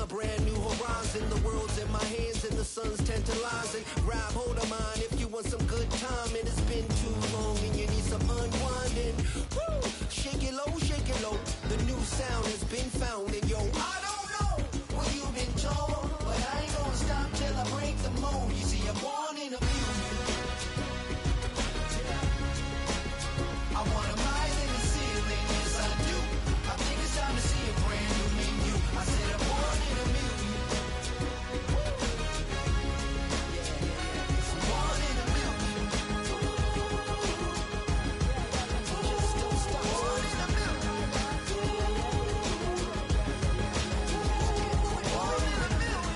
a brand new horizon. The world's in my hands and the sun's tantalizing. Grab hold of mine if you want some good time. And it's been too long and you need some unwinding. Woo! Shake it low. The new sound has been found. And yo, I don't know what you've been told, but I ain't gonna stop till I break the mold. You see, I'm born in a million. I wanna rise in the ceiling, yes I do. I think it's time to see a brand new menu. I said I'm born in a million. I'm born in a million. Just don't stop. Born in a million. Born in a million.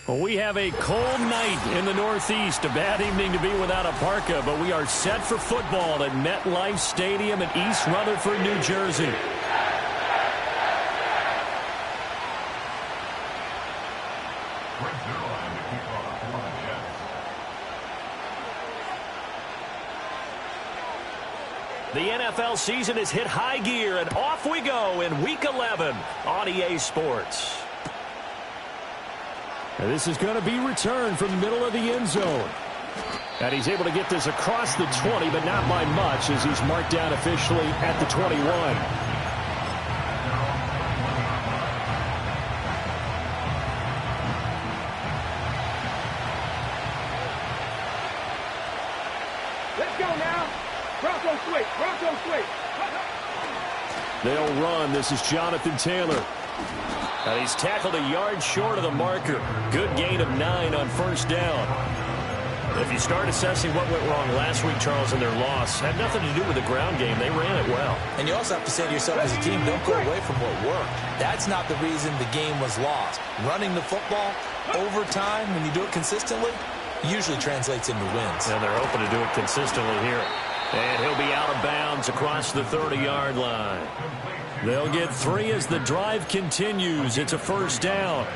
Well, we have a cold night in the Northeast. A bad evening to be without a parka, but we are set for football at MetLife Stadium in East Rutherford, New Jersey. The NFL season has hit high gear, and off we go in Week 11 on EA Sports. And this is going to be returned from the middle of the end zone. And he's able to get this across the 20, but not by much, as he's marked down officially at the 21. Let's go now. Bronco switch. Bronco switch. They'll run. This is Jonathan Taylor. And he's tackled a yard short of the marker. Good gain of 9 on first down. If you start assessing what went wrong last week, Charles, in their loss, had nothing to do with the ground game. They ran it well. And you also have to say to yourself as a team, don't go away from what worked. That's not the reason the game was lost. Running the football over time, when you do it consistently, usually translates into wins. And they're hoping to do it consistently here. And he'll be out of bounds across the 30-yard line. They'll get 3 as the drive continues. It's a first down.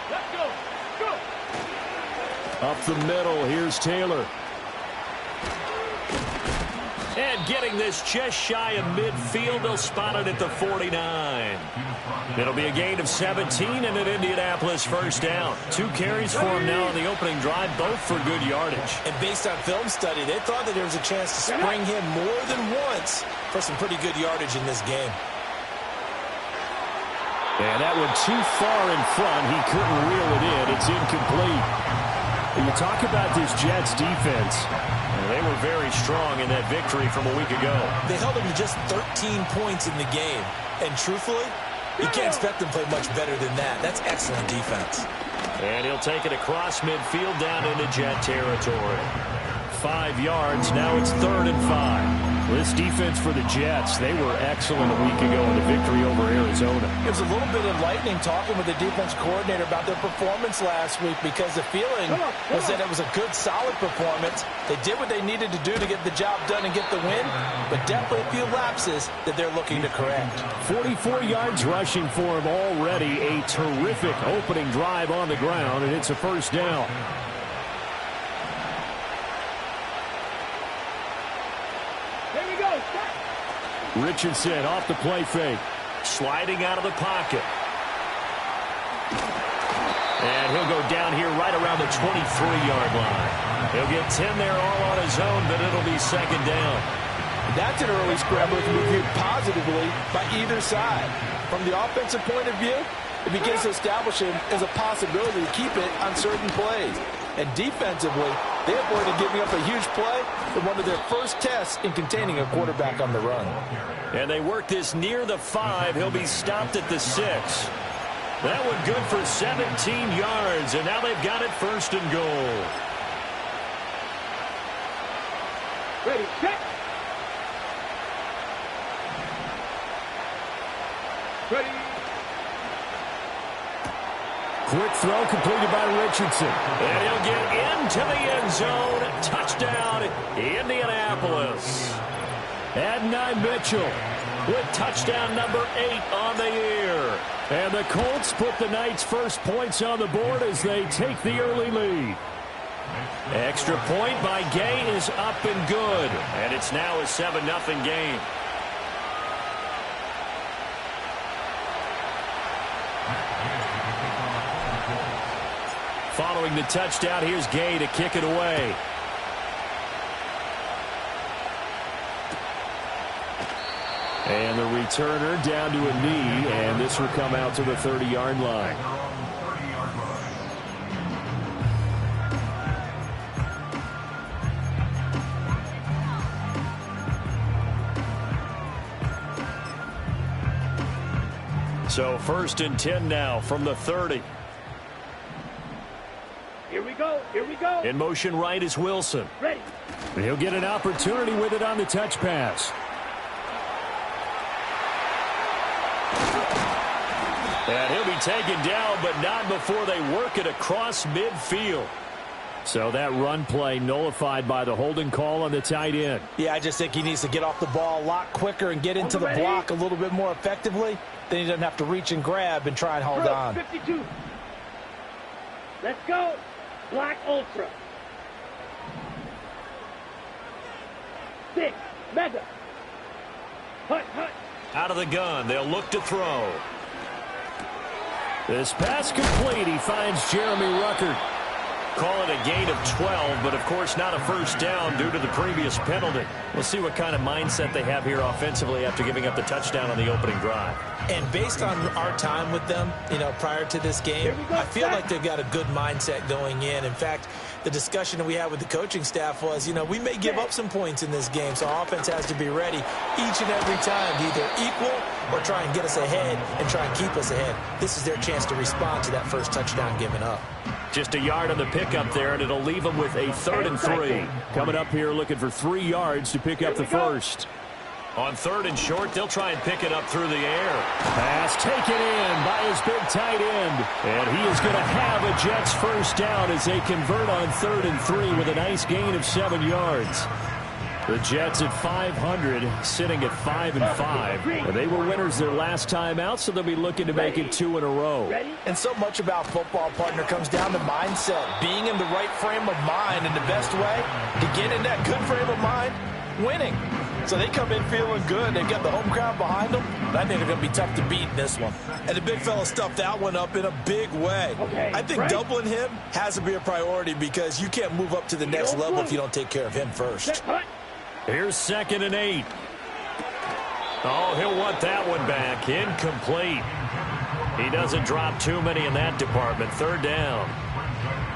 Let's go. Go. Up the middle, here's Taylor. And getting this just shy of midfield, they'll spot it at the 49. It'll be a gain of 17 and an Indianapolis first down. 2 carries for him now on the opening drive, both for good yardage. And based on film study, they thought that there was a chance to spring him more than once for some pretty good yardage in this game. And that one too far in front. He couldn't reel it in. It's incomplete. When you talk about this Jets defense, they were very strong in that victory from a week ago. They held them to just 13 points in the game. And truthfully, you can't expect them to play much better than that. That's excellent defense. And he'll take it across midfield down into Jet territory. 5 yards. Now it's 3rd and 5. This defense for the Jets, they were excellent a week ago in the victory over Arizona. It was a little bit enlightening talking with the defense coordinator about their performance last week, because the feeling was that it was a good, solid performance. They did what they needed to do to get the job done and get the win, but definitely a few lapses that they're looking to correct. 44 yards rushing for him already. A terrific opening drive on the ground, and it's a first down. Richardson off the play fake. Sliding out of the pocket. And he'll go down here right around the 23-yard line. He'll get 10 there all on his own, but it'll be second down. That's an early scramble that can be viewed positively by either side. From the offensive point of view, it begins to establish him as a possibility to keep it on certain plays. And defensively, they avoided giving up a huge play in one of their first tests in containing a quarterback on the run. And they work this near the 5. He'll be stopped at the 6. That one good for 17 yards, and now they've got it first and goal. Ready, set. Ready. Quick throw completed by Richardson. And he'll get into the end zone. Touchdown, Indianapolis. Adonai Mitchell with touchdown number 8 on the year. And the Colts put the Knights' first points on the board as they take the early lead. Extra point by Gay is up and good. And it's now a 7-0 game. Following the touchdown, here's Gay to kick it away. And the returner down to a knee, and this will come out to the 30-yard line. So 1st and 10 now from the 30. Here we go. Here we go. In motion right is Wilson. Ready. And he'll get an opportunity with it on the touch pass. And he'll be taken down, but not before they work it across midfield. So that run play nullified by the holding call on the tight end. Yeah, I just think he needs to get off the ball a lot quicker and get into the block a little bit more effectively. Then he doesn't have to reach and grab and try and hold on. 52. Let's go. Black Ultra. 6. Mega. Hut, hut. Out of the gun. They'll look to throw. This pass complete. He finds Jeremy Ruckert. Call it a gain of 12, but of course not a first down due to the previous penalty. We'll see what kind of mindset they have here offensively after giving up the touchdown on the opening drive. And based on our time with them, prior to this game, I feel like they've got a good mindset going in. In fact, the discussion that we had with the coaching staff was, we may give up some points in this game, so our offense has to be ready each and every time to either equal or try and get us ahead and try and keep us ahead. This is their chance to respond to that first touchdown given up. Just a yard on the pickup there, and it'll leave them with a 3rd and 3. Coming up here looking for 3 yards to pick up the first. On 3rd and short, they'll try and pick it up through the air. Pass taken in by his big tight end. And he is going to have a Jets first down as they convert on 3rd and 3 with a nice gain of 7 yards. The Jets at 500, sitting at 5-5. And they were winners their last time out, so they'll be looking to make it 2 in a row. And so much about football, partner, comes down to mindset. Being in the right frame of mind, and the best way to get in that good frame of mind, winning. So they come in feeling good. They've got the home crowd behind them. I think they're going to be tough to beat in this one. And the big fella stuffed that one up in a big way. I think doubling him has to be a priority because you can't move up to the next level if you don't take care of him first. Here's 2nd and 8. Oh, he'll want that one back. Incomplete. He doesn't drop too many in that department. 3rd down.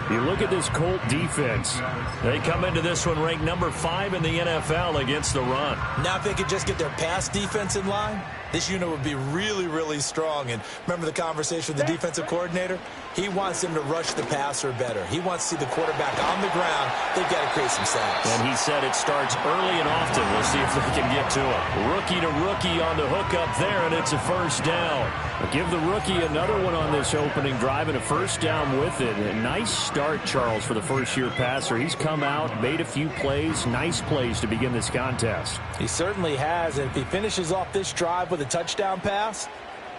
You look at this Colt defense. They come into this one ranked number 5 in the NFL against the run. Now if they could just get their pass defense in line, this unit would be really, really strong. And remember the conversation with the defensive coordinator? He wants them to rush the passer better. He wants to see the quarterback on the ground. They've got to create some sacks. And he said it starts early and often. We'll see if they can get to it. Rookie to rookie on the hook up there, and it's a first down. Give the rookie another one on this opening drive and a first down with it. A nice start, Charles, for the first-year passer. He's come out, made a few plays, nice plays to begin this contest. He certainly has. And if he finishes off this drive with a touchdown pass,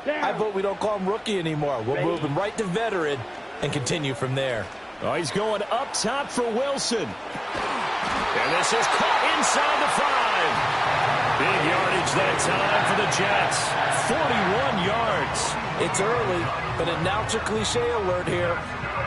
I vote we don't call him rookie anymore. We'll move him right to veteran and continue from there. Oh, he's going up top for Wilson. And this is caught inside the 5. Big yardage that time for the Jets. 41 yards. It's early, but announcer cliche alert here.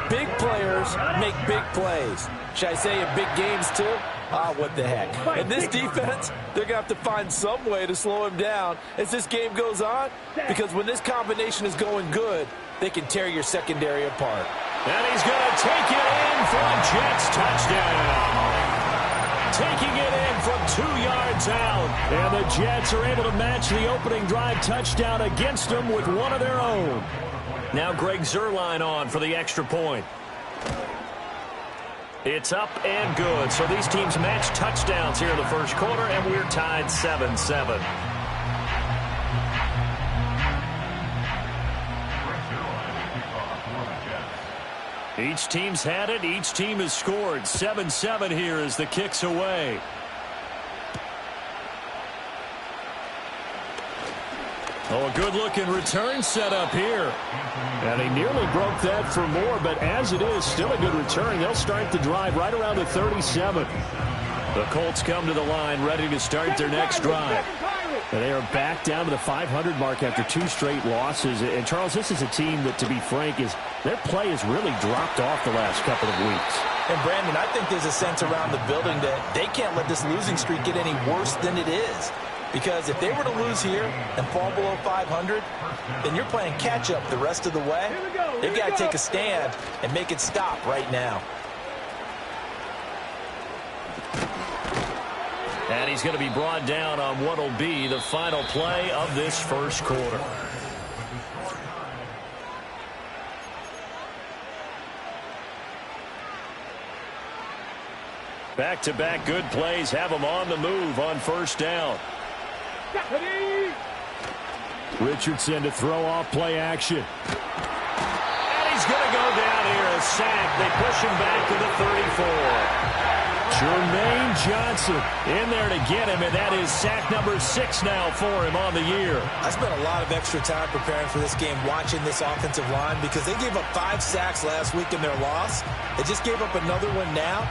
Big players make big plays. Should I say in big games too? Ah, what the heck. And this defense, they're going to have to find some way to slow him down as this game goes on, because when this combination is going good, they can tear your secondary apart. And he's going to take it in for a Jets touchdown. Taking it in from 2 yards out. And the Jets are able to match the opening drive touchdown against them with one of their own. Now Greg Zuerlein on for the extra point. It's up and good. So these teams match touchdowns here in the first quarter, and we're tied 7-7. Each team's had it. Each team has scored. 7-7 here as the kick's away. Oh, a good-looking return set up here. And he nearly broke that for more, but as it is, still a good return. They'll start the drive right around the 37. The Colts come to the line, ready to start their next drive. And they are back down to the 500 mark after 2 straight losses. And, Charles, this is a team that, to be frank, their play has really dropped off the last couple of weeks. And, Brandon, I think there's a sense around the building that they can't let this losing streak get any worse than it is. Because if they were to lose here and fall below 500, then you're playing catch-up the rest of the way. They've got to take a stand and make it stop right now. And he's going to be brought down on what will be the final play of this first quarter. Back-to-back good plays have him on the move on first down. Richardson to throw off play action. And he's going to go down here, a sack. They push him back to the 34. Jermaine Johnson in there to get him, and that is sack number 6 now for him on the year. I spent a lot of extra time preparing for this game, watching this offensive line, because they gave up 5 sacks last week in their loss. They just gave up another one now.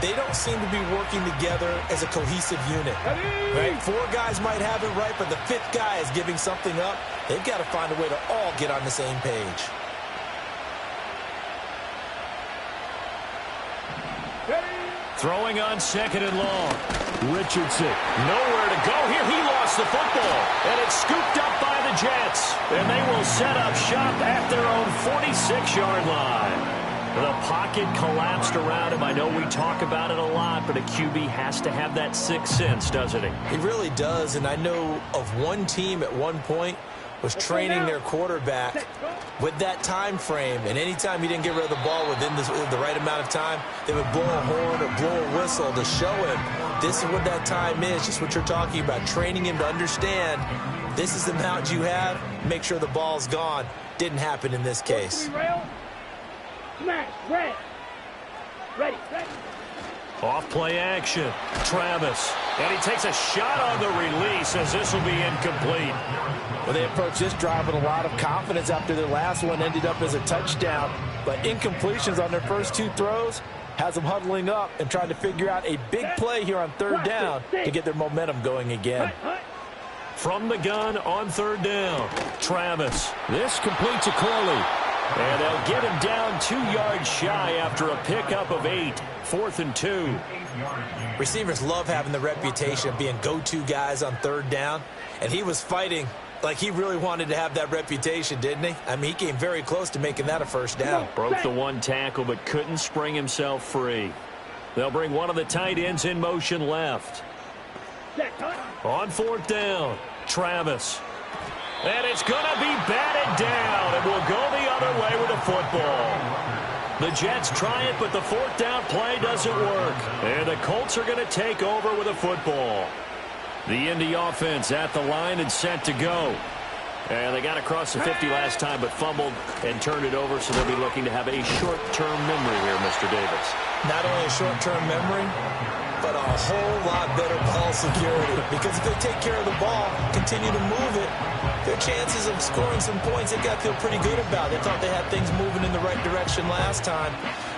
They don't seem to be working together as a cohesive unit. Right? 4 guys might have it right, but the 5th guy is giving something up. They've got to find a way to all get on the same page. Throwing on 2nd and long. Richardson, nowhere to go here. He lost the football, and it's scooped up by the Jets. And they will set up shop at their own 46-yard line. The pocket collapsed around him. I know we talk about it a lot, but a QB has to have that 6th sense, doesn't he? He really does, and I know of one team at one point was training their quarterback with that time frame, and anytime he didn't get rid of the ball within the right amount of time, they would blow a horn or blow a whistle to show him this is what that time is, just what you're talking about, training him to understand this is the amount you have, make sure the ball's gone. Didn't happen in this case. Smash, red. Ready. Off play action. Travis. And he takes a shot on the release as this will be incomplete. Well, they approached this drive with a lot of confidence after their last one ended up as a touchdown. But incompletions on their first 2 throws has them huddling up and trying to figure out a big play here on 3rd down to get their momentum going again. From the gun on 3rd down. Travis. This completes a Corley. And they'll get him down 2 yards shy after a pickup of 8. 4th and 2. Receivers love having the reputation of being go-to guys on 3rd down. And he was fighting like he really wanted to have that reputation, didn't he? I mean, he came very close to making that a first down. Broke the 1 tackle but couldn't spring himself free. They'll bring one of the tight ends in motion left. On 4th down, Travis. And it's going to be batted down, and will go the other way with the football. The Jets try it, but the 4th down play doesn't work. And the Colts are going to take over with a football. The Indy offense at the line and set to go. And they got across the 50 last time, but fumbled and turned it over, so they'll be looking to have a short-term memory here, Mr. Davis. Not only a short-term memory, but a whole lot better ball security. Because if they take care of the ball, continue to move it, their chances of scoring some points, they've got to feel pretty good about. They thought they had things moving in the right direction last time.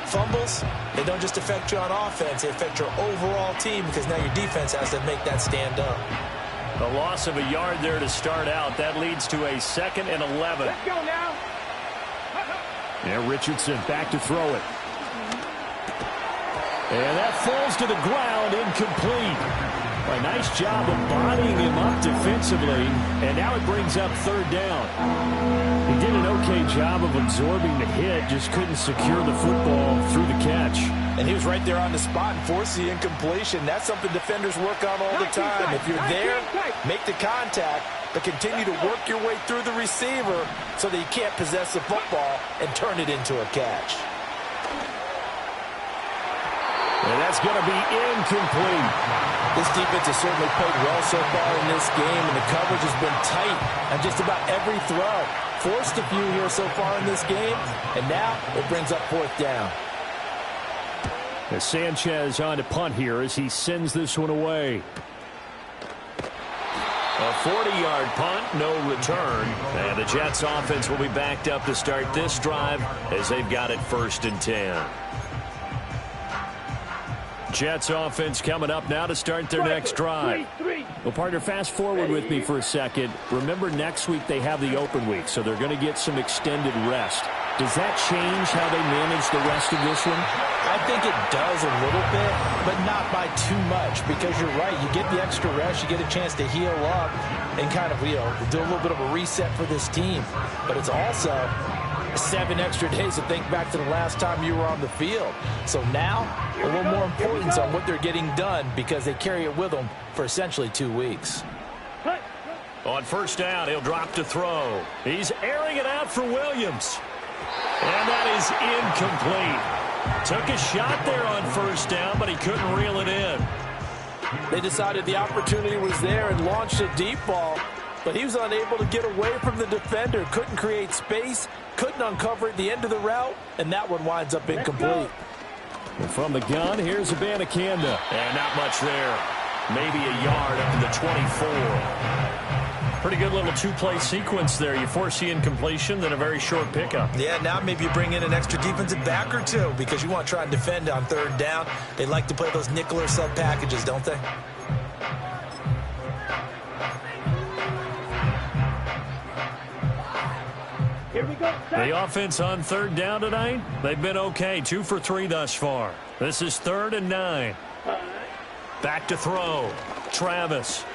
Fumbles, they don't just affect you on offense, they affect your overall team because now your defense has to make that stand up. A loss of a yard there to start out. That leads to a 2nd and 11. Let's go now. And Richardson back to throw it. And that falls to the ground, incomplete. A nice job of bodying him up defensively, and now it brings up 3rd down. He did an okay job of absorbing the hit, just couldn't secure the football through the catch. And he was right there on the spot and forced the incompletion. That's something defenders work on all the time. If you're there, make the contact, but continue to work your way through the receiver so that you can't possess the football and turn it into a catch. And that's going to be incomplete. This defense has certainly played well so far in this game, and the coverage has been tight on just about every throw. Forced a few here so far in this game, and now it brings up 4th down. As Sanchez on to punt here as he sends this one away. A 40-yard punt, no return. And the Jets offense will be backed up to start this drive as they've got it 1st and 10. Jets offense coming up now to start their next drive. Well, partner, fast forward with me for a second. Remember, next week they have the open week, so they're going to get some extended rest. Does that change how they manage the rest of this one? I think it does a little bit, but not by too much, because you're right. You get the extra rest. You get a chance to heal up and kind of, do a little bit of a reset for this team. But it's also 7 extra days to think back to the last time you were on the field. So now, a little more importance on what they're getting done because they carry it with them for essentially 2 weeks. On 1st down, he'll drop to throw. He's airing it out for Williams. And that is incomplete. Took a shot there on 1st down, but he couldn't reel it in. They decided the opportunity was there and launched a deep ball, but he was unable to get away from the defender. Couldn't create space, couldn't uncover at the end of the route, and that one winds up incomplete. And from the gun, here's Abanikanda. And not much there. Maybe a yard up to the 24. Pretty good little 2-play sequence there. You force the incompletion, then a very short pickup. Yeah, now maybe you bring in an extra defensive back or 2 because you want to try and defend on 3rd down. They like to play those nickel or sub packages, don't they? Here we go. The offense on 3rd down tonight, they've been okay. 2 for 3 thus far. This is 3rd and 9. Back to throw. Travis.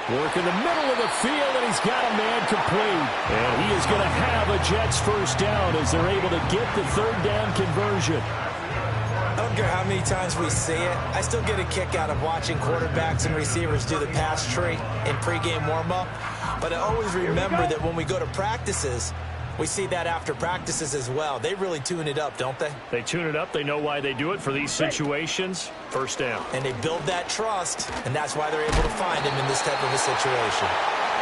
Work in the middle of the field, and he's got a man complete. And he is going to have a Jets 1st down as they're able to get the 3rd down conversion. I don't care how many times we see it. I still get a kick out of watching quarterbacks and receivers do the pass tree in pregame warm-up. But I always remember that when we go to practices, we see that after practices as well. They really tune it up, don't they? They tune it up. They know why they do it for these situations. 1st down. And they build that trust, and that's why they're able to find him in this type of a situation.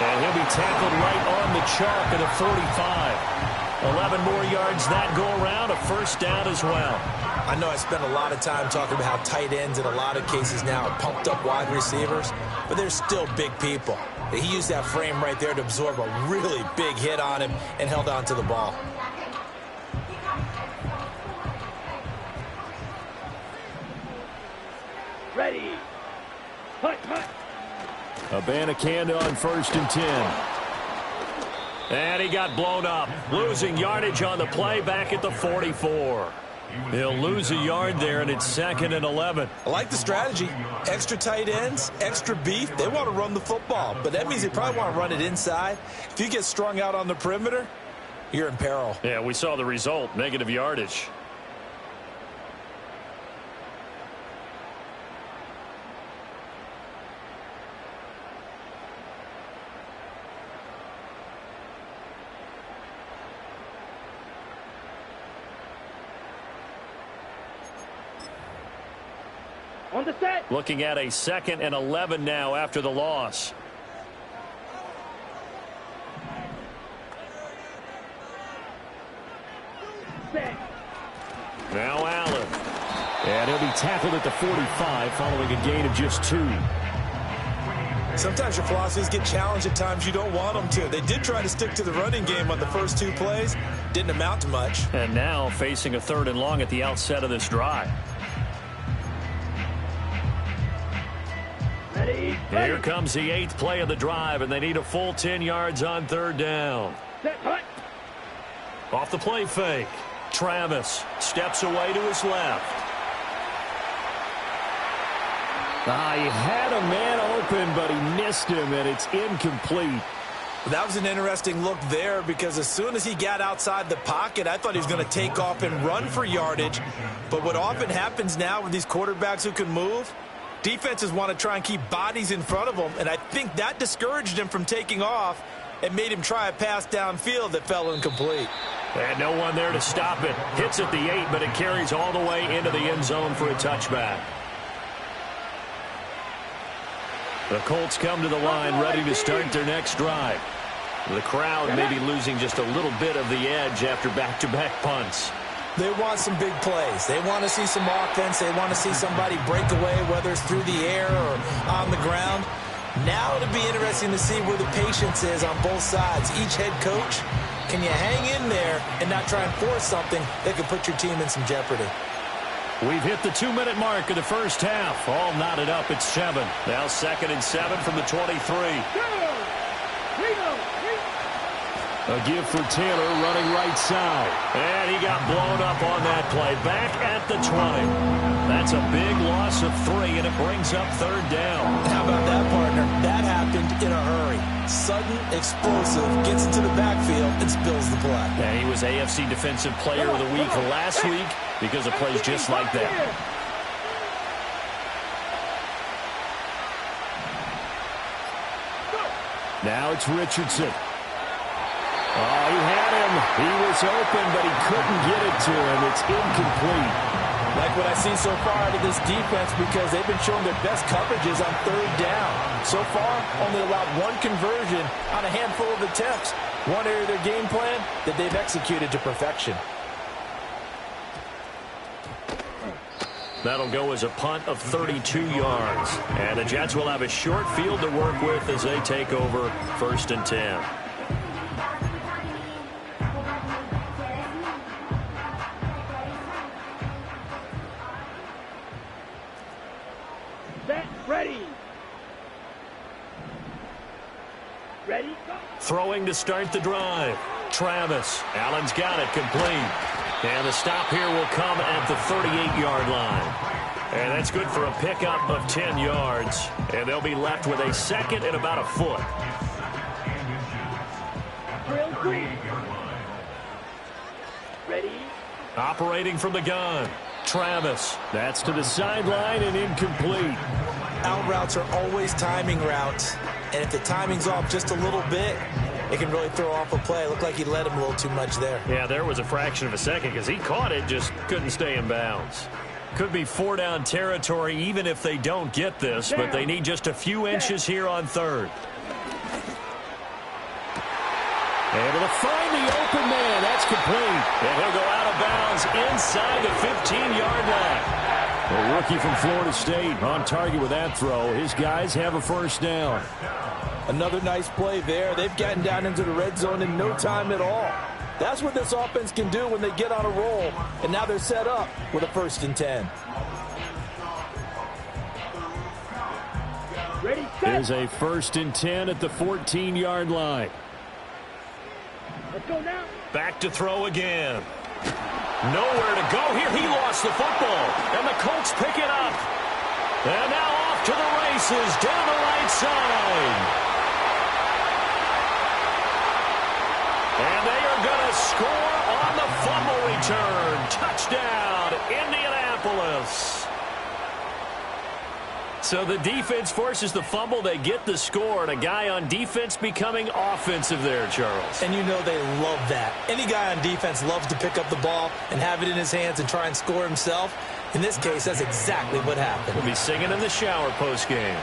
And he'll be tackled right on the chalk at a 45. 11 more yards that go around, a 1st down as well. I know I spent a lot of time talking about how tight ends in a lot of cases now are pumped up wide receivers, but they're still big people. He used that frame right there to absorb a really big hit on him and held on to the ball. Ready. Punt. Abanikanda on 1st and 10. And he got blown up. Losing yardage on the play back at the 44. He'll lose a yard there, and it's 2nd and 11. I like the strategy. Extra tight ends, extra beef. They want to run the football, but that means they probably want to run it inside. If you get strung out on the perimeter, you're in peril. Yeah, we saw the result, negative yardage. On the set. Looking at a 2nd and 11 now after the loss. Set. Now Allen. And he'll be tackled at the 45 following a gain of just 2. Sometimes your philosophies get challenged at times you don't want them to. They did try to stick to the running game on the first 2 plays. Didn't amount to much. And now facing a 3rd and long at the outset of this drive. Ready? Here comes the 8th play of the drive, and they need a full 10 yards on 3rd down. Set, hut. Off the play fake. Travis steps away to his left. He had a man open, but he missed him, and it's incomplete. That was an interesting look there because as soon as he got outside the pocket, I thought he was going to take off and run for yardage. But what often happens now with these quarterbacks who can move, defenses want to try and keep bodies in front of them, and I think that discouraged him from taking off and made him try a pass downfield that fell incomplete. And no one there to stop it. Hits at the 8, but it carries all the way into the end zone for a touchback. The Colts come to the line ready to start their next drive. The crowd may be losing just a little bit of the edge after back-to-back punts. They want some big plays. They want to see some offense. They want to see somebody break away, whether it's through the air or on the ground. Now it'll be interesting to see where the patience is on both sides. Each head coach, can you hang in there and not try and force something that could put your team in some jeopardy? We've hit the 2-minute mark of the first half. All knotted up at 7. Now 2nd and 7 from the 23. A give for Taylor running right side. And he got blown up on that play. Back at the 20. That's a big loss of 3, and it brings up 3rd down. How about that, partner? That happened in a hurry. Sudden, explosive, gets into the backfield, and spills the play. Yeah, he was AFC Defensive Player of the Week last week because of plays just like that. Now it's Richardson. Oh, he had him. He was open, but he couldn't get it to him. It's incomplete. Like what I see so far out of this defense because they've been showing their best coverages on 3rd down. So far, only allowed 1 conversion on a handful of attempts. One area of their game plan that they've executed to perfection. That'll go as a punt of 32 yards. And the Jets will have a short field to work with as they take over 1st and 10. Ready. Ready, go. Throwing to start the drive. Travis. Allen's got it complete. And the stop here will come at the 38-yard line. And that's good for a pickup of 10 yards. And they'll be left with a 2nd and about a foot. Drill 3. Ready. Operating from the gun. Travis. That's to the sideline and incomplete. Out routes are always timing routes. And if the timing's off just a little bit, it can really throw off a play. It looked like he led him a little too much there. Yeah, there was a fraction of a second because he caught it, just couldn't stay in bounds. Could be 4-down territory even if they don't get this, but they need just a few inches here on 3rd. Able to find the open man. That's complete. And he'll go out of bounds inside the 15-yard line. A rookie from Florida State on target with that throw. His guys have a 1st down. Another nice play there. They've gotten down into the red zone in no time at all. That's what this offense can do when they get on a roll. And now they're set up with a 1st and 10. Ready, set. There's a 1st and 10 at the 14-yard line. Let's go now. Back to throw again. Nowhere to go here. He lost the football. And the Colts pick it up. And now off to the races down the right side. And they are going to score on the fumble return. Touchdown, Indianapolis. So the defense forces the fumble. They get the score. And a guy on defense becoming offensive there, Charles. And you know they love that. Any guy on defense loves to pick up the ball and have it in his hands and try and score himself. In this case, that's exactly what happened. We'll be singing in the shower postgame.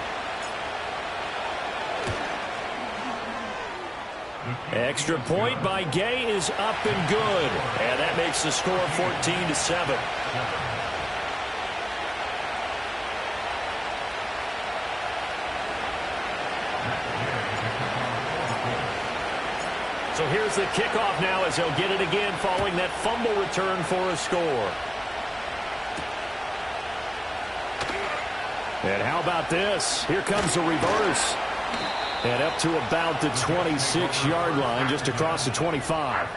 Extra point by Gay is up and good. And that makes the score 14-7. So here's the kickoff now as they'll get it again following that fumble return for a score. And how about this? Here comes the reverse. And up to about the 26-yard line, just across the 25.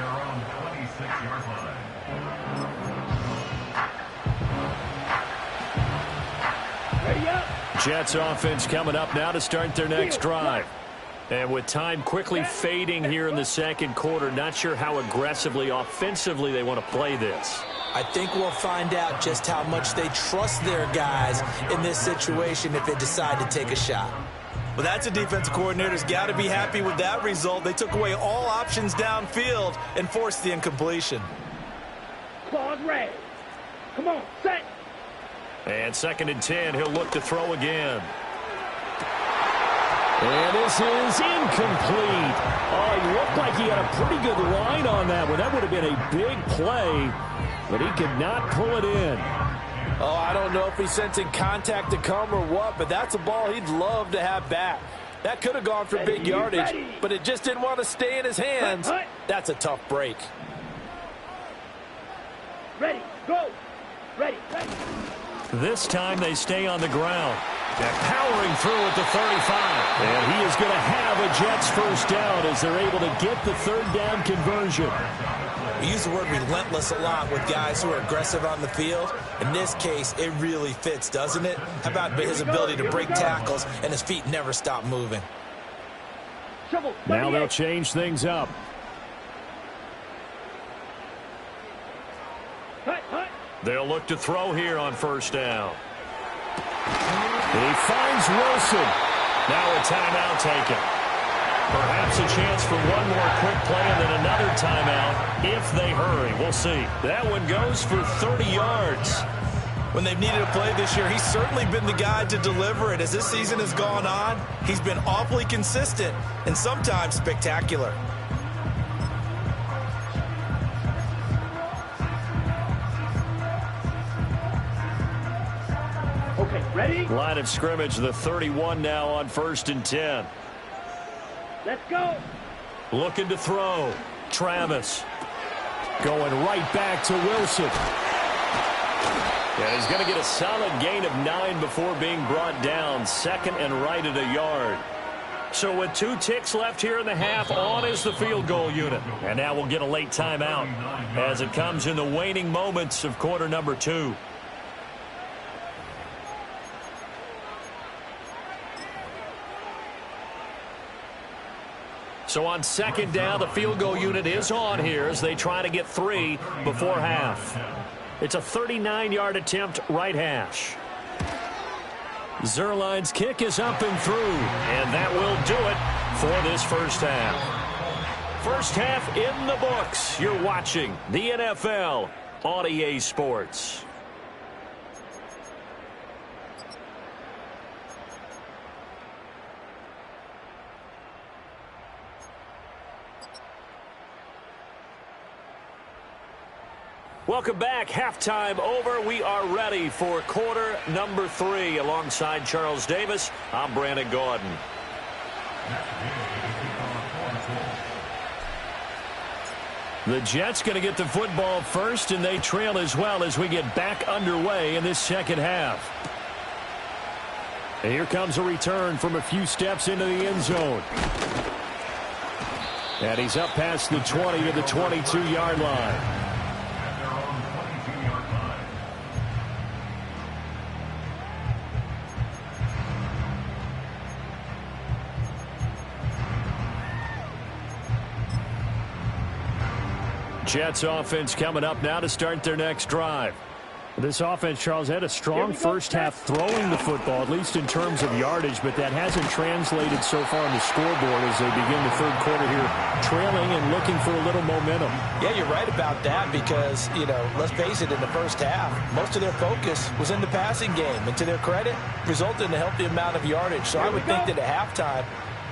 Jets offense coming up now to start their next drive. And with time quickly fading here in the second quarter, not sure how aggressively, offensively they want to play this. I think we'll find out just how much they trust their guys in this situation if they decide to take a shot. Well, that's a defensive coordinator's got to be happy with that result. They took away all options downfield and forced the incompletion. Claws ready. Come on, set. And 2nd and 10, he'll look to throw again. And this is incomplete. Oh, it looked like he had a pretty good line on that one. That would have been a big play, but he could not pull it in. Oh, I don't know if he's sensing contact to come or what, but that's a ball he'd love to have back. That could have gone for big yardage, but it just didn't want to stay in his hands. That's a tough break. Ready, go. Ready, ready. This time they stay on the ground. They're powering through at the 35. And he is going to have a Jets first down as they're able to get the 3rd down conversion. We use the word relentless a lot with guys who are aggressive on the field. In this case, it really fits, doesn't it? How about his ability to break tackles and his feet never stop moving? Now they'll change things up. They'll look to throw here on 1st down. He finds Wilson. Now a timeout taken. Perhaps a chance for one more quick play and then another timeout if they hurry. We'll see. That one goes for 30 yards. When they've needed a play this year, he's certainly been the guy to deliver it. As this season has gone on, he's been awfully consistent and sometimes spectacular. Okay, ready? Line of scrimmage, the 31 now on 1st and 10. Let's go. Looking to throw. Travis. Going right back to Wilson. And he's going to get a solid gain of 9 before being brought down. 2nd and right at a yard. So with 2 ticks left here in the half, on is the field goal unit. And now we'll get a late timeout as it comes in the waning moments of quarter number 2. So on 2nd down, the field goal unit is on here as they try to get 3 before half. It's a 39-yard attempt, right hash. Zuerlein's kick is up and through, and that will do it for this first half. First half in the books. You're watching the NFL on EA Sports. Welcome back. Halftime over. We are ready for quarter number 3. Alongside Charles Davis, I'm Brandon Gaudin. The Jets going to get the football first, and they trail as well as we get back underway in this second half. And here comes a return from a few steps into the end zone. And he's up past the 20 to the 22-yard line. Jets offense coming up now to start their next drive. This offense, Charles, had a strong first half throwing the football, at least in terms of yardage, but that hasn't translated so far on the scoreboard as they begin the third quarter here, trailing and looking for a little momentum. Yeah, you're right about that because, let's face it, in the first half, most of their focus was in the passing game. And to their credit, resulted in a healthy amount of yardage. So I would think that at halftime,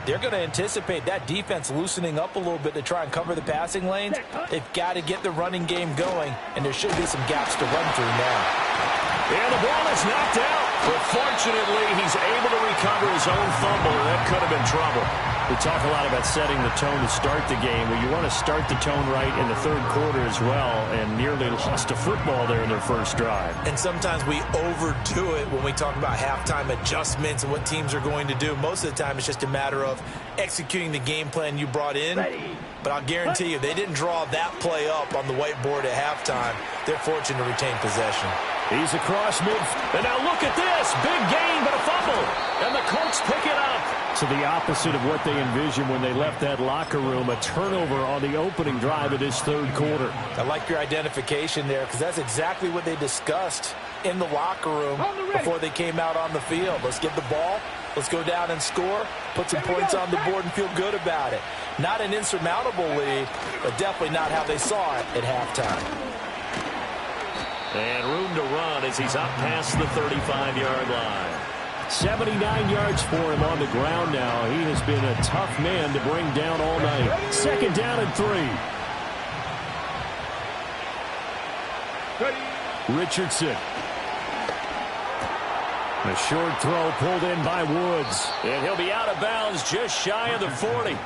they're going to anticipate that defense loosening up a little bit to try and cover the passing lanes. They've got to get the running game going, and there should be some gaps to run through now. And the ball is knocked out. But fortunately, he's able to recover his own fumble, and that could have been trouble. We talk a lot about setting the tone to start the game. Well, you want to start the tone right in the third quarter as well, and nearly lost a football there in their first drive. And sometimes we overdo it when we talk about halftime adjustments and what teams are going to do. Most of the time, it's just a matter of executing the game plan you brought in. But I'll guarantee you, they didn't draw that play up on the whiteboard at halftime. They're fortunate to retain possession. He's across mid. And now look at this. Big gain, but a fumble. And the Colts pick it up. To the opposite of what they envisioned when they left that locker room. A turnover on the opening drive of this third quarter. I like your identification there because that's exactly what they discussed in the locker room before they came out on the field. Let's get the ball. Let's go down and score, put some points on the board, and feel good about it. Not an insurmountable lead, but definitely not how they saw it at halftime. And room to run as he's up past the 35-yard line. 79 yards for him on the ground now. He has been a tough man to bring down all night. Second down and 3. Richardson. A short throw pulled in by Woods. And he'll be out of bounds just shy of the 40.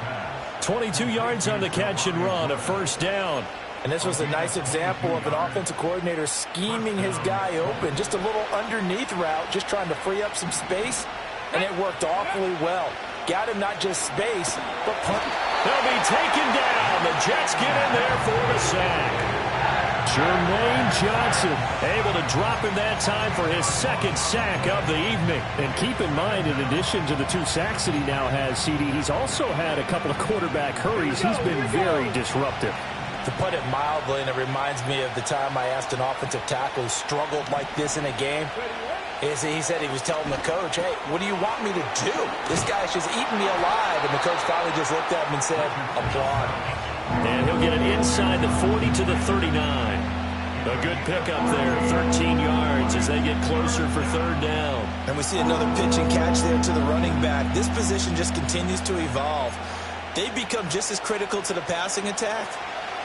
22 yards on the catch and run, a first down. And this was a nice example of an offensive coordinator scheming his guy open. Just a little underneath route, just trying to free up some space, and it worked awfully well. Got him not just space, but punt. They'll be taken down. The Jets get in there for the sack. Jermaine Johnson able to drop him that time for his second sack of the evening. And keep in mind, in addition to the 2 sacks that he now has, CD, he's also had a couple of quarterback hurries. He's been very disruptive. To put it mildly, and it reminds me of the time I asked an offensive tackle who struggled like this in a game. He said he was telling the coach, hey, what do you want me to do? This guy's just eating me alive. And the coach finally just looked at him and said, applaud. And he'll get it inside the 40 to the 39. A good pickup there, 13 yards as they get closer for third down. And we see another pitch and catch there to the running back. This position just continues to evolve. They become just as critical to the passing attack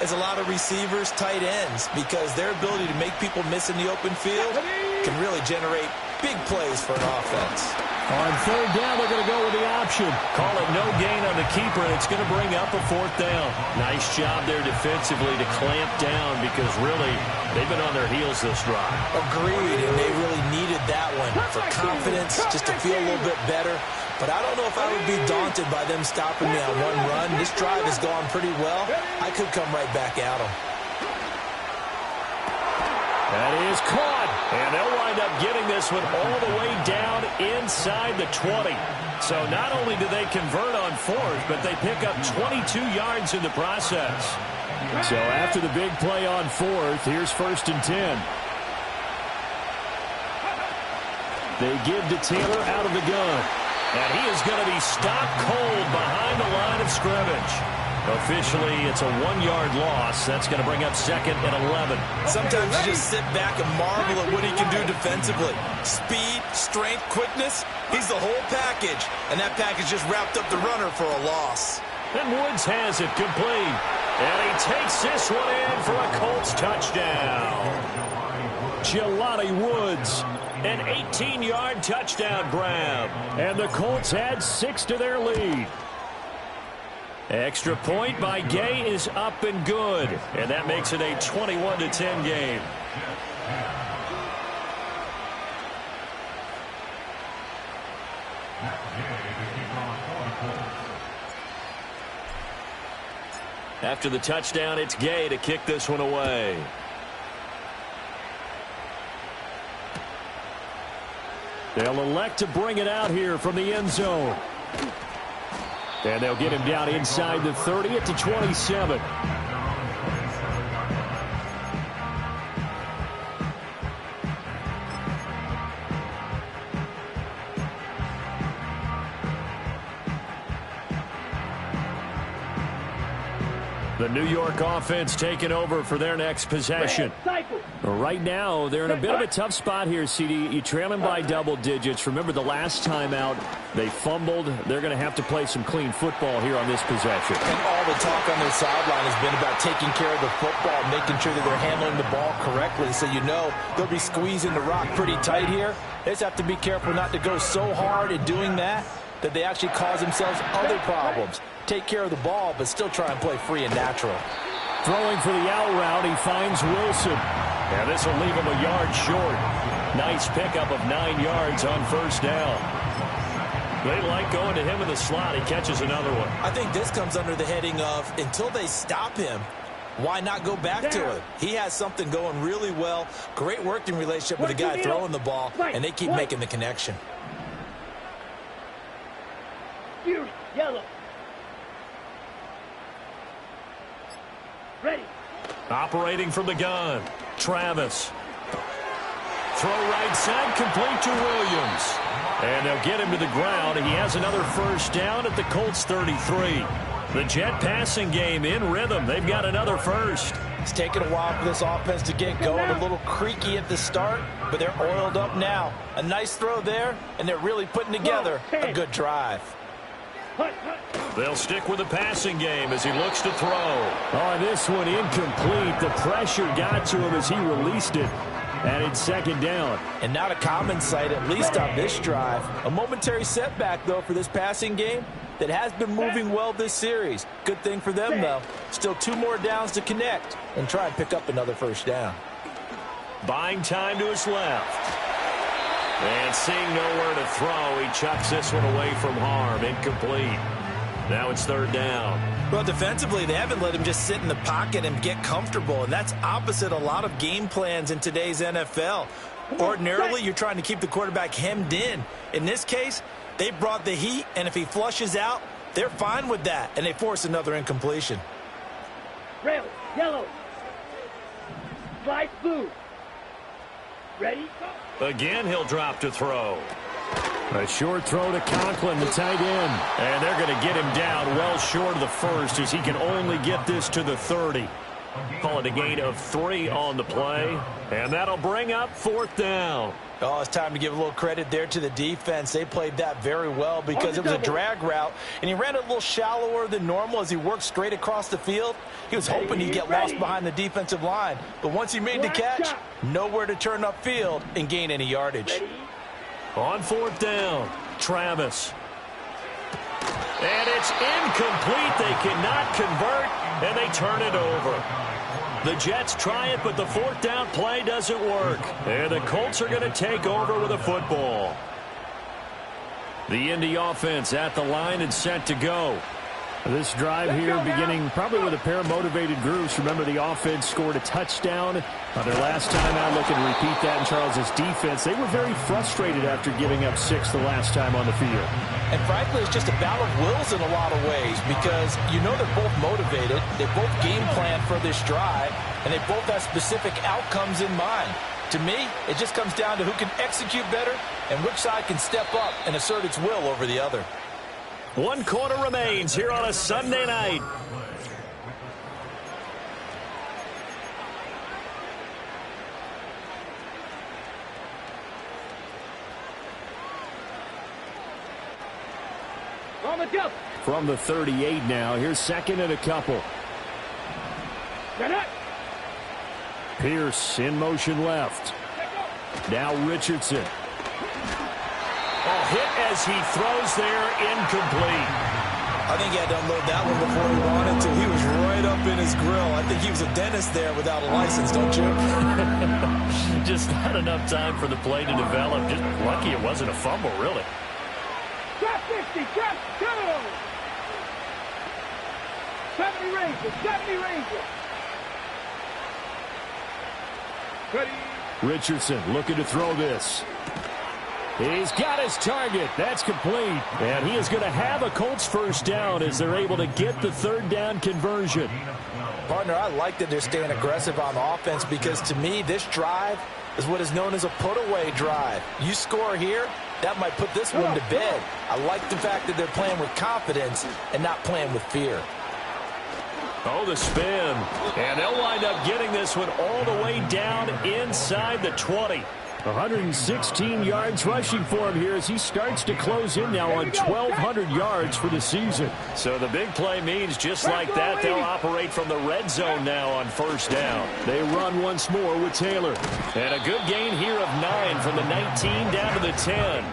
as a lot of receivers, tight ends, because their ability to make people miss in the open field can really generate big plays for an offense. On third down, they're going to go with the option. Call it no gain on the keeper, and it's going to bring up a fourth down. Nice job there defensively to clamp down because really they've been on their heels this drive. Agreed, and they really needed that one for confidence, just to feel a little bit better. But I don't know if I would be daunted by them stopping me on one run. This drive has gone pretty well. I could come right back at them. That is caught, and they'll wind up getting this one all the way down inside the 20. So not only do they convert on fourth, but they pick up 22 yards in the process. So after the big play on fourth, here's 1st and 10. They give to Taylor out of the gun. And he is going to be stopped cold behind the line of scrimmage. Officially, it's a 1-yard loss. That's going to bring up 2nd and 11. Sometimes you just sit back and marvel at what he can do defensively. Speed, strength, quickness, he's the whole package. And that package just wrapped up the runner for a loss. And Woods has it complete. And he takes this one in for a Colts touchdown. Jelani Woods, an 18-yard touchdown grab. And the Colts add 6 to their lead. Extra point by Gay is up and good. And that makes it a 21-10 game. After the touchdown, it's Gay to kick this one away. They'll elect to bring it out here from the end zone. And they'll get him down inside the 30 at the 27. The New York offense taking over for their next possession. Right now, they're in a bit of a tough spot here, CD. You trail them by double digits. Remember the last time out, they fumbled. They're going to have to play some clean football here on this possession. And all the talk on their sideline has been about taking care of the football, making sure that they're handling the ball correctly. So you know they'll be squeezing the rock pretty tight here. They just have to be careful not to go so hard at doing that that they actually cause themselves other problems. Take care of the ball, but still try and play free and natural. Throwing for the out route, he finds Wilson. And this will leave him a yard short. Nice pickup of 9 yards on first down. They like going to him in the slot. He catches another one. I think this comes under the heading of, until they stop him, why not go back to him? He has something going really well. Great working relationship with the guy throwing the ball, and they keep making the connection. Yellow. Ready. Operating from the gun, Travis. Throw right side, complete to Williams. And they'll get him to the ground. He has another first down at the Colts 33. The Jet passing game in rhythm. They've got another first. It's taken a while for this offense to get going. A little creaky at the start, but they're oiled up now. A nice throw there, and they're really putting together a good drive. They'll stick with the passing game as he looks to throw. Oh, this one incomplete. The pressure got to him as he released it. And it's second down. And not a common sight, at least on this drive. A momentary setback, though, for this passing game that has been moving well this series. Good thing for them, though. Still 2 more downs to connect and try and pick up another first down. Buying time to his left. And seeing nowhere to throw, he chucks this one away from harm. Incomplete. Now it's third down. Well, defensively, they haven't let him just sit in the pocket and get comfortable, and that's opposite a lot of game plans in today's NFL. Ordinarily, you're trying to keep the quarterback hemmed in. In this case, they brought the heat, and if he flushes out, they're fine with that, and they force another incompletion. Rail, yellow. Slide blue. Ready? Again, he'll drop to throw. A short throw to Conklin, the tight end. And they're going to get him down well short of the first as he can only get this to the 30. Call it a gain of 3 on the play. And that'll bring up fourth down. Oh, it's time to give a little credit there to the defense. They played that very well because it was a drag route, and he ran a little shallower than normal as he worked straight across the field. He was hoping he'd get lost behind the defensive line, but once he made the catch, nowhere to turn upfield and gain any yardage. On fourth down, Travis. And it's incomplete. They cannot convert, and they turn it over. The Jets try it, but the fourth down play doesn't work. And the Colts are going to take over with a football. The Indy offense at the line and set to go. This drive here beginning probably with a pair of motivated groups. Remember, the offense scored a touchdown on their last time out. Looking to repeat that in Charles's defense. They were very frustrated after giving up 6 the last time on the field. And frankly, it's just a battle of wills in a lot of ways because you know they're both motivated. They both game plan for this drive, and they both have specific outcomes in mind. To me, it just comes down to who can execute better and which side can step up and assert its will over the other. 1 quarter remains here on a Sunday night. From the 38 now, here's second and a couple. Pierce in motion left. Now Richardson. Hit as he throws there, incomplete. I think he had to unload that one before he wanted to. He was right up in his grill. I think he was a dentist there without a license, don't you? Just not enough time for the play to develop. Just lucky it wasn't a fumble, really. Drop 50, drop 2. 70 Rangers, 70 Rangers. Ready. Richardson looking to throw this. He's got his target. That's complete. And he is going to have a Colts first down as they're able to get the third down conversion. Partner, I like that they're staying aggressive on offense because to me, this drive is what is known as a put-away drive. You score here, that might put this one to bed. I like the fact that they're playing with confidence and not playing with fear. Oh, the spin. And they'll wind up getting this one all the way down inside the 20. 116 yards rushing for him here as he starts to close in now on 1,200 yards for the season. So the big play means just like that, they'll operate from the red zone now on first down. They run once more with Taylor. And a good gain here of 9 from the 19 down to the 10.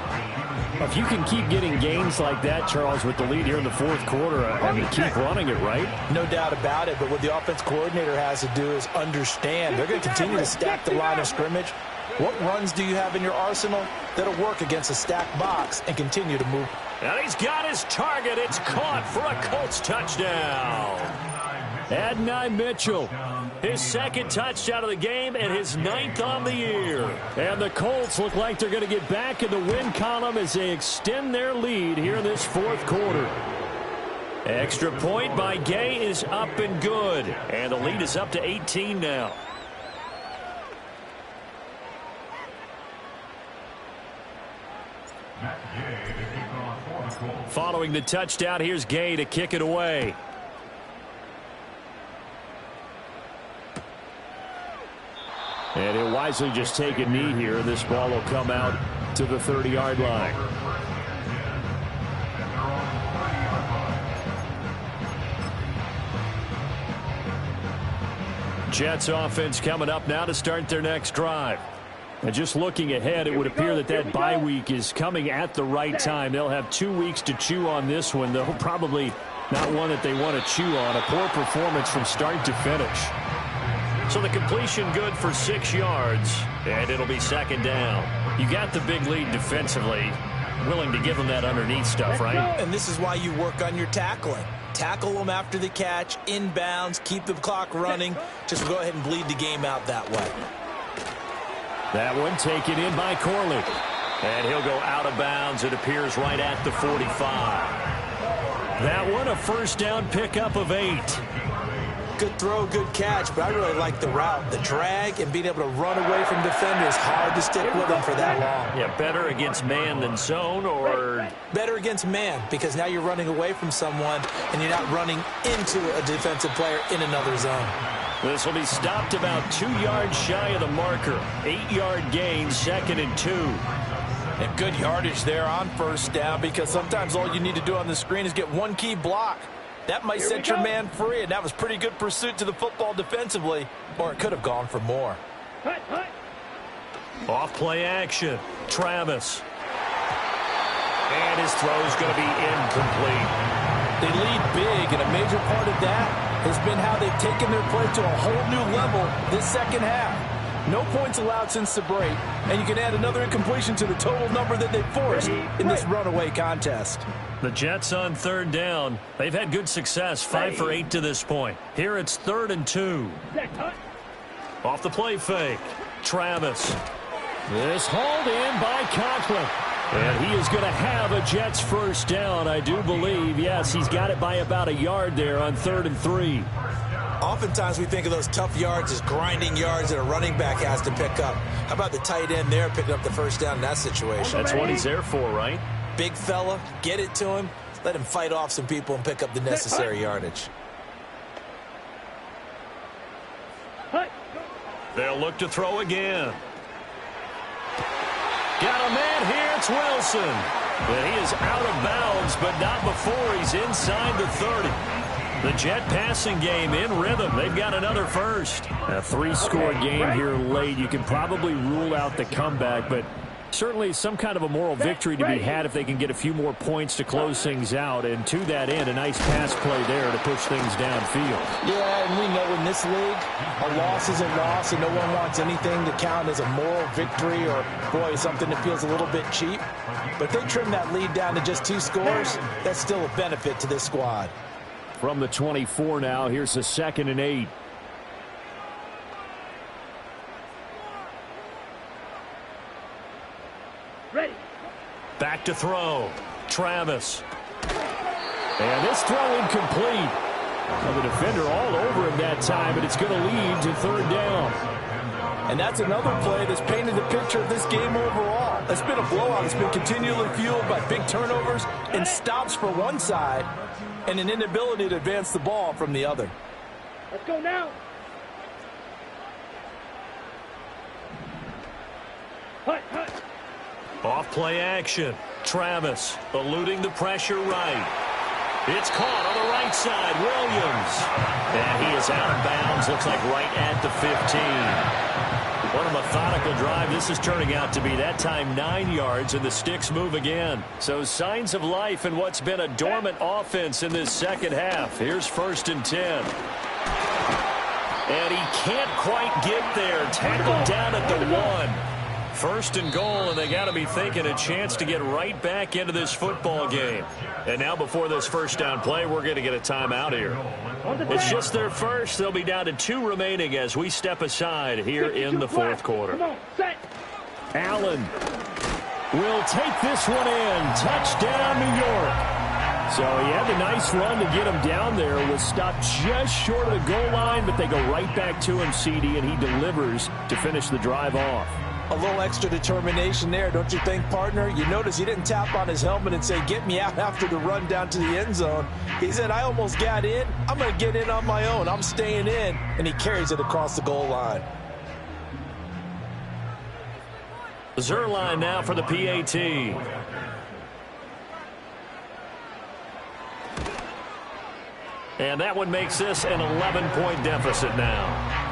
If you can keep getting gains like that, Charles, with the lead here in the fourth quarter, I mean, keep running it, right? No doubt about it, but what the offense coordinator has to do is understand. They're going to continue to stack the line of scrimmage. What runs do you have in your arsenal that'll work against a stacked box and continue to move? And he's got his target. It's caught for a Colts touchdown. Adonai Mitchell, his second touchdown of the game and his 9th on the year. And the Colts look like they're going to get back in the win column as they extend their lead here in this fourth quarter. Extra point by Gay is up and good. And the lead is up to 18 now. Following the touchdown, here's Gay to kick it away. And he'll wisely just take a knee here. This ball will come out to the 30-yard line. Jets offense coming up now to start their next drive. And just looking ahead, it would appear that that bye week is coming at the right time. They'll have 2 weeks to chew on this one, though probably not one that they want to chew on. A poor performance from start to finish. So the completion good for 6 yards, and it'll be second down. You got the big lead defensively, willing to give them that underneath stuff, right? And this is why you work on your tackling. Tackle them after the catch, inbounds, keep the clock running. Just go ahead and bleed the game out that way. That one taken in by Corley. And he'll go out of bounds. It appears right at the 45. That one a first down pickup of 8. Good throw, good catch, but I really like the route. The drag and being able to run away from defenders. Hard to stick with them for that long. Yeah, better against man than zone, or? Better against man, because now you're running away from someone and you're not running into a defensive player in another zone. This will be stopped about 2 yards shy of the marker. 8-yard gain, 2nd and 2. And good yardage there on first down, because sometimes all you need to do on the screen is get one key block. That might set your man free, and that was pretty good pursuit to the football defensively, or it could have gone for more. Off play action. Travis. And his throw's going to be incomplete. They lead big, and a major part of that has been how they've taken their play to a whole new level this second half. No points allowed since the break, and you can add another incompletion to the total number that they forced in this runaway contest. The Jets on third down. They've had good success, 5 for 8 to this point. Here it's 3rd and 2. Off the play fake. Travis. This hauled in by Conklin. And he is going to have a Jets first down, I do believe. Yes, he's got it by about a yard there on 3rd and 3. Oftentimes we think of those tough yards as grinding yards that a running back has to pick up. How about the tight end there picking up the first down in that situation? That's what he's there for, right? Big fella, get it to him, let him fight off some people and pick up the necessary yardage. They'll look to throw again. Got a man here, it's Wilson. But he is out of bounds, but not before he's inside the 30. The Jet passing game in rhythm. They've got another first. A 3-score game here late. You can probably rule out the comeback, but certainly some kind of a moral victory to be had if they can get a few more points to close things out. And to that end, a nice pass play there to push things downfield. Yeah, and we know in this league, a loss is a loss, and no one wants anything to count as a moral victory or, boy, something that feels a little bit cheap. But they trim that lead down to just 2 scores. That's still a benefit to this squad. From the 24 now, here's the 2nd and 8. Ready. Back to throw. Travis. And this throw incomplete. Well, the defender all over him that time, but it's going to lead to 3rd down. And that's another play that's painted the picture of this game overall. It's been a blowout. It's been continually fueled by big turnovers and stops for one side and an inability to advance the ball from the other. Let's go now. Hut, hut. Off play action. Travis eluding the pressure right. It's caught on the right side. Williams. And he is out of bounds. Looks like right at the 15. What a methodical drive. This is turning out to be, that time, 9 yards, and the sticks move again. So signs of life in what's been a dormant offense in this second half. Here's 1st and 10. And he can't quite get there. Tackled down at the 1. 1st and goal, and they got to be thinking a chance to get right back into this football game. And now before this first down play, we're going to get a timeout here. It's just their first. They'll be down to 2 remaining as we step aside here in the 4th quarter. Allen will take this one in. Touchdown, New York. So he had the nice run to get him down there. Was stopped just short of the goal line, but they go right back to him, CD, and he delivers to finish the drive off. A little extra determination there, don't you think, partner? You notice he didn't tap on his helmet and say, get me out after the run down to the end zone. He said, I almost got in. I'm going to get in on my own. I'm staying in. And he carries it across the goal line. Zuerlein now for the PAT. And that one makes this an 11-point deficit now.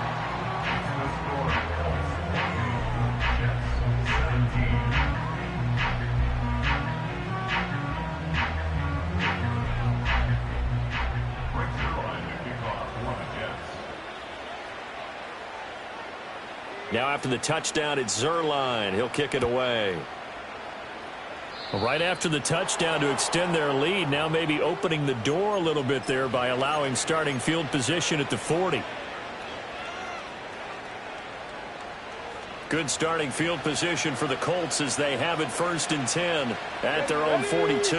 Now after the touchdown, it's Zuerlein. He'll kick it away. Right after the touchdown to extend their lead, now maybe opening the door a little bit there by allowing starting field position at the 40. Good starting field position for the Colts as they have it 1st and 10 at their own 42.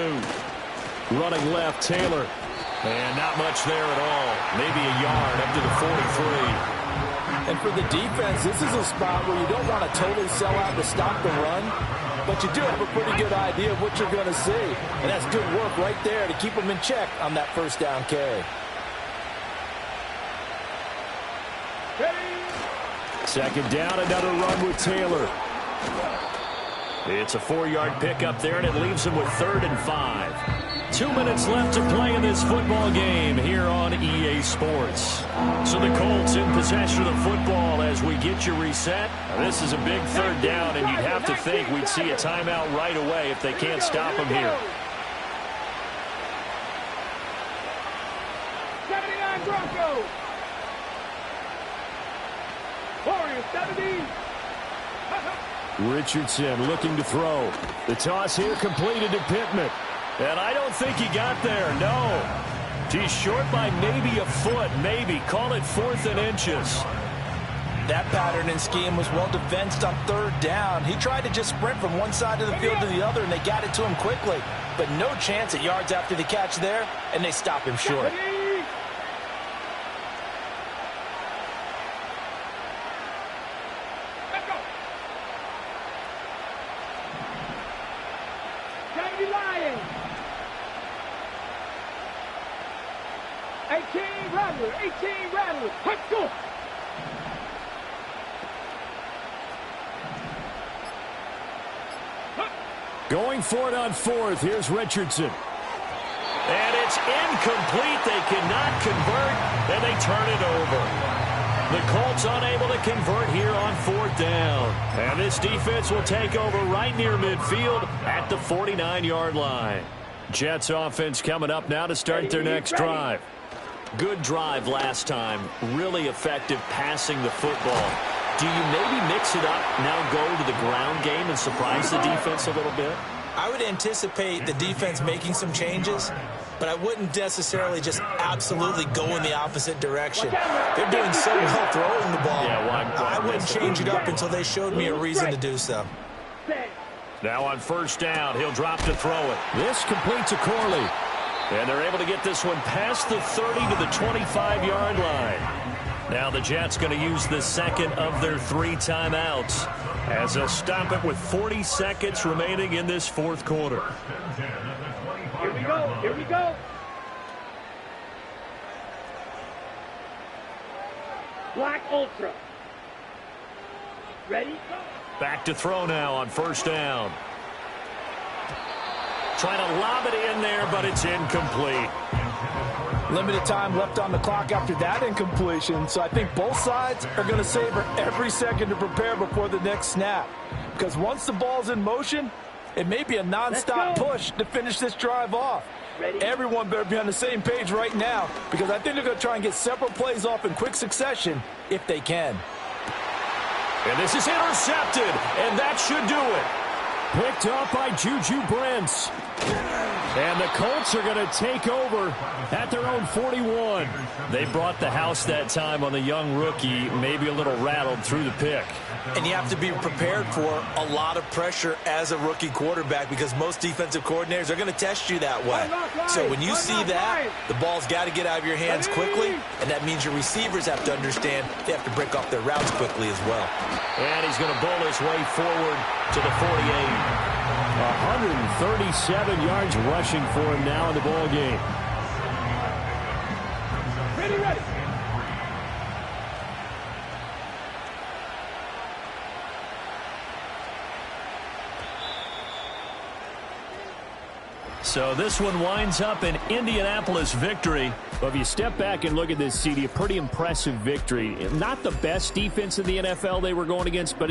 Running left, Taylor. And not much there at all. Maybe a yard up to the 43. And for the defense, this is a spot where you don't want to totally sell out to stop the run, but you do have a pretty good idea of what you're going to see. And that's good work right there to keep them in check on that 1st down carry. Second down, another run with Taylor. It's a 4-yard pickup there, and it leaves him with 3rd and 5. 2 minutes left to play in this football game here on EA Sports. So the Colts in possession of the football as we get you reset. This is a big 3rd down, and you'd have to think we'd see a timeout right away if they can't stop him here. 79 Broncos. Warriors 70. Richardson looking to throw. The toss here completed to Pittman. And I don't think he got there, no. He's short by maybe a foot, maybe. Call it 4th and inches. That pattern and scheme was well defensed on 3rd down. He tried to just sprint from one side of the field to the other, and they got it to him quickly. But no chance at yards after the catch there, and they stop him short. Lions. 18 Rattler. 18 Rattler. Let's go. Going for it on 4th. Here's Richardson. And it's incomplete. They cannot convert, and they turn it over. The Colts unable to convert here on 4th down. And this defense will take over right near midfield at the 49-yard line. Jets offense coming up now to start their next drive. Good drive last time. Really effective passing the football. Do you maybe mix it up, now go to the ground game and surprise the defense a little bit? I would anticipate the defense making some changes, but I wouldn't necessarily just absolutely go in the opposite direction. They're doing so well throwing the ball. Yeah, I wouldn't change it up until they showed me a reason to do so. Now on 1st down, he'll drop to throw it. This completes a Corley. And they're able to get this one past the 30 to the 25-yard line. Now the Jets going to use the second of their 3 timeouts as they'll stop it with 40 seconds remaining in this 4th quarter. Here we go. Here we go. Black Ultra. Ready? Go. Back to throw now on 1st down. Trying to lob it in there, but it's incomplete. Limited time left on the clock after that incompletion, so I think both sides are going to savor every second to prepare before the next snap. Because once the ball's in motion, it may be a nonstop push to finish this drive off. Everyone better be on the same page right now, because I think they're going to try and get several plays off in quick succession if they can. And this is intercepted, and that should do it. Picked up by Juju Brents. And the Colts are going to take over at their own 41. They brought the house that time on the young rookie, maybe a little rattled through the pick. And you have to be prepared for a lot of pressure as a rookie quarterback, because most defensive coordinators are going to test you that way. So when you see that, the ball's got to get out of your hands quickly, and that means your receivers have to understand they have to break off their routes quickly as well. And he's going to bowl his way forward to the 48. 137 yards rushing for him now in the ball game. Ready. So this one winds up an Indianapolis victory. Well, if you step back and look at this, CD, a pretty impressive victory. Not the best defense in the NFL they were going against, but